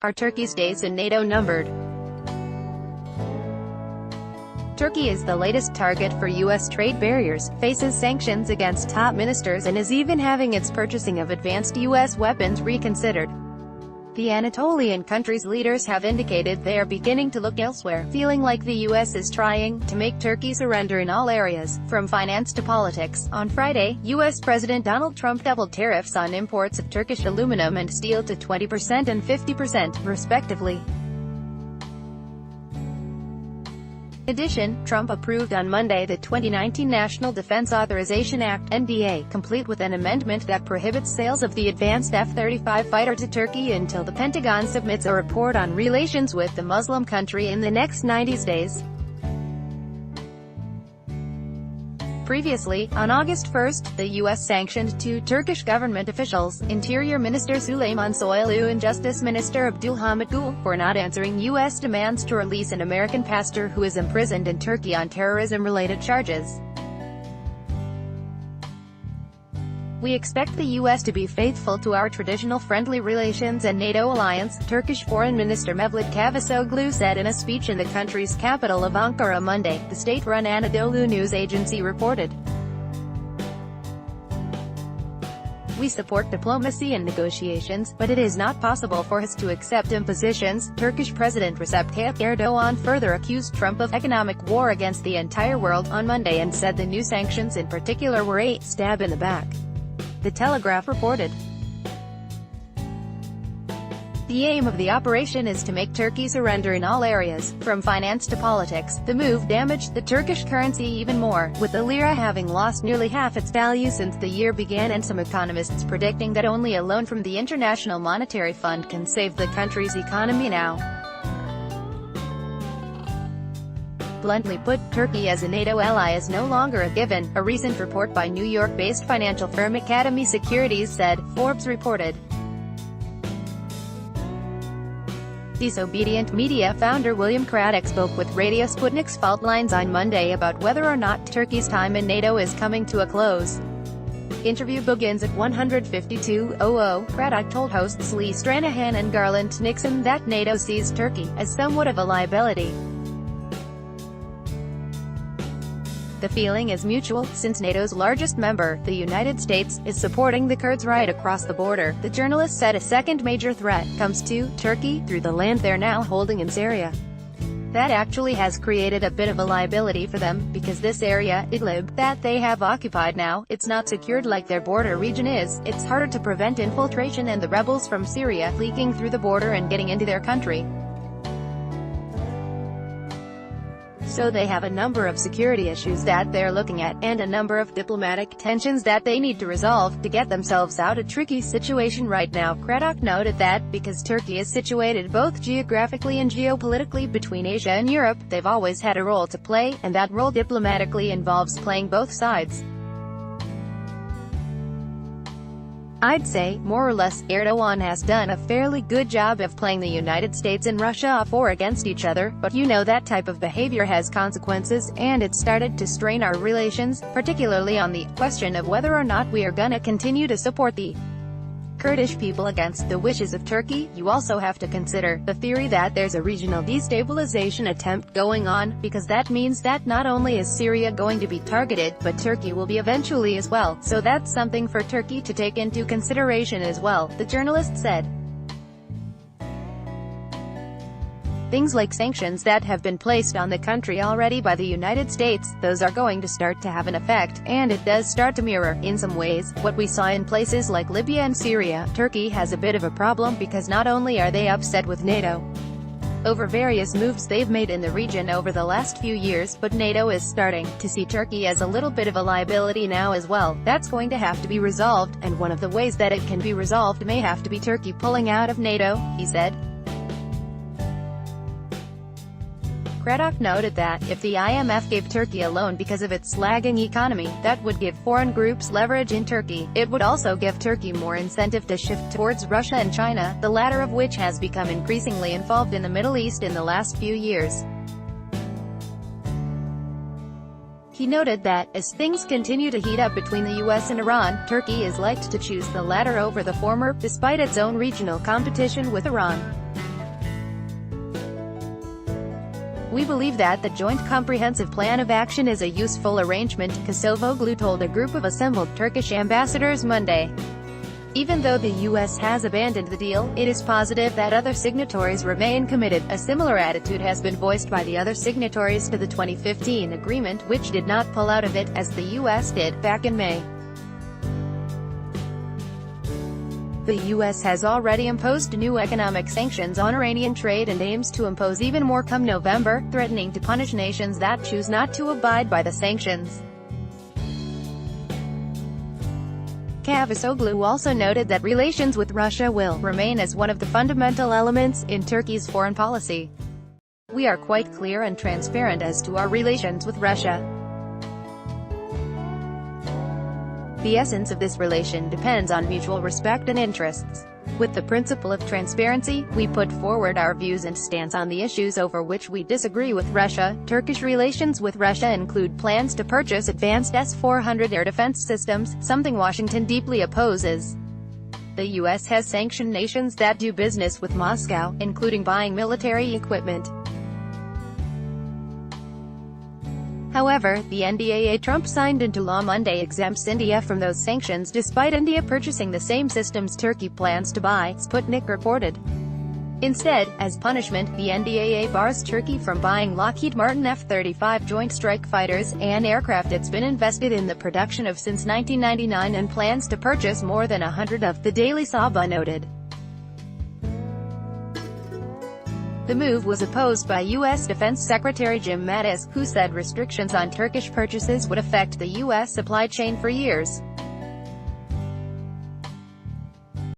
Are Turkey's days in NATO numbered? Turkey is the latest target for U.S. trade barriers, faces sanctions against top ministers and is even having its purchasing of advanced U.S. weapons reconsidered. The Anatolian country's leaders have indicated they are beginning to look elsewhere, feeling like the U.S. is trying to make Turkey surrender in all areas, from finance to politics. On Friday, U.S. President Donald Trump doubled tariffs on imports of Turkish aluminum and steel to 20% and 50%, respectively. In addition, Trump approved on Monday the 2019 National Defense Authorization Act (NDA), complete with an amendment that prohibits sales of the advanced F-35 fighter to Turkey until the Pentagon submits a report on relations with the Muslim country in the next 90 days. Previously, on August 1, the U.S. sanctioned two Turkish government officials, Interior Minister Süleyman Soylu and Justice Minister Abdülhamit Gül, for not answering U.S. demands to release an American pastor who is imprisoned in Turkey on terrorism-related charges. We expect the U.S. to be faithful to our traditional friendly relations and NATO alliance, Turkish Foreign Minister Mevlut Cavusoglu said in a speech in the country's capital of Ankara Monday, the state-run Anadolu news agency reported. We support diplomacy and negotiations, but it is not possible for us to accept impositions. Turkish President Recep Tayyip Erdogan further accused Trump of economic war against the entire world on Monday and said the new sanctions in particular were a stab in the back. The Telegraph reported. The aim of the operation is to make Turkey surrender in all areas, from finance to politics. The move damaged the Turkish currency even more, with the lira having lost nearly half its value since the year began and some economists predicting that only a loan from the International Monetary Fund can save the country's economy now. Bluntly put, Turkey as a NATO ally is no longer a given, a recent report by New York-based financial firm Academy Securities said, Forbes reported. Disobedient Media founder William Craddock spoke with Radio Sputnik's Fault Lines on Monday about whether or not Turkey's time in NATO is coming to a close. Interview begins at 152:00. Craddock told hosts Lee Stranahan and Garland Nixon that NATO sees Turkey as somewhat of a liability. The feeling is mutual, since NATO's largest member, the United States, is supporting the Kurds right across the border. The journalist said a second major threat comes to Turkey through the land they're now holding in Syria. That actually has created a bit of a liability for them, because this area, Idlib, that they have occupied now, it's not secured like their border region is. It's harder to prevent infiltration and the rebels from Syria leaking through the border and getting into their country. So they have a number of security issues that they're looking at, and a number of diplomatic tensions that they need to resolve, to get themselves out of a tricky situation right now. Craddock noted that, because Turkey is situated both geographically and geopolitically between Asia and Europe, they've always had a role to play, and that role diplomatically involves playing both sides. I'd say, more or less, Erdogan has done a fairly good job of playing the United States and Russia off or against each other, but you know that type of behavior has consequences, and it's started to strain our relations, particularly on the question of whether or not we are gonna continue to support the Kurdish people against the wishes of Turkey. You also have to consider the theory that there's a regional destabilization attempt going on, because that means that not only is Syria going to be targeted, but Turkey will be eventually as well, so that's something for Turkey to take into consideration as well, the journalist said. Things like sanctions that have been placed on the country already by the United States, those are going to start to have an effect, and it does start to mirror, in some ways, what we saw in places like Libya and Syria. Turkey has a bit of a problem because not only are they upset with NATO over various moves they've made in the region over the last few years, but NATO is starting to see Turkey as a little bit of a liability now as well. That's going to have to be resolved, and one of the ways that it can be resolved may have to be Turkey pulling out of NATO, he said. Craddock noted that, if the IMF gave Turkey a loan because of its lagging economy, that would give foreign groups leverage in Turkey. It would also give Turkey more incentive to shift towards Russia and China, the latter of which has become increasingly involved in the Middle East in the last few years. He noted that, as things continue to heat up between the US and Iran, Turkey is likely to choose the latter over the former, despite its own regional competition with Iran. We believe that the Joint Comprehensive Plan of Action is a useful arrangement, Kılıçdaroğlu told a group of assembled Turkish ambassadors Monday. Even though the U.S. has abandoned the deal, it is positive that other signatories remain committed. A similar attitude has been voiced by the other signatories to the 2015 agreement, which did not pull out of it, as the U.S. did, back in May. The U.S. has already imposed new economic sanctions on Iranian trade and aims to impose even more come November, threatening to punish nations that choose not to abide by the sanctions. Cavusoglu also noted that relations with Russia will remain as one of the fundamental elements in Turkey's foreign policy. We are quite clear and transparent as to our relations with Russia. The essence of this relation depends on mutual respect and interests. With the principle of transparency, we put forward our views and stance on the issues over which we disagree with Russia. Turkish relations with Russia include plans to purchase advanced S-400 air defense systems, something Washington deeply opposes. The U.S. has sanctioned nations that do business with Moscow, including buying military equipment. However, the NDAA Trump signed into law Monday exempts India from those sanctions despite India purchasing the same systems Turkey plans to buy, Sputnik reported. Instead, as punishment, the NDAA bars Turkey from buying Lockheed Martin F-35 Joint Strike Fighters, an aircraft it's been invested in the production of since 1999 and plans to purchase more than 100 of, the Daily Sabah noted. The move was opposed by U.S. Defense Secretary Jim Mattis, who said restrictions on Turkish purchases would affect the U.S. supply chain for years.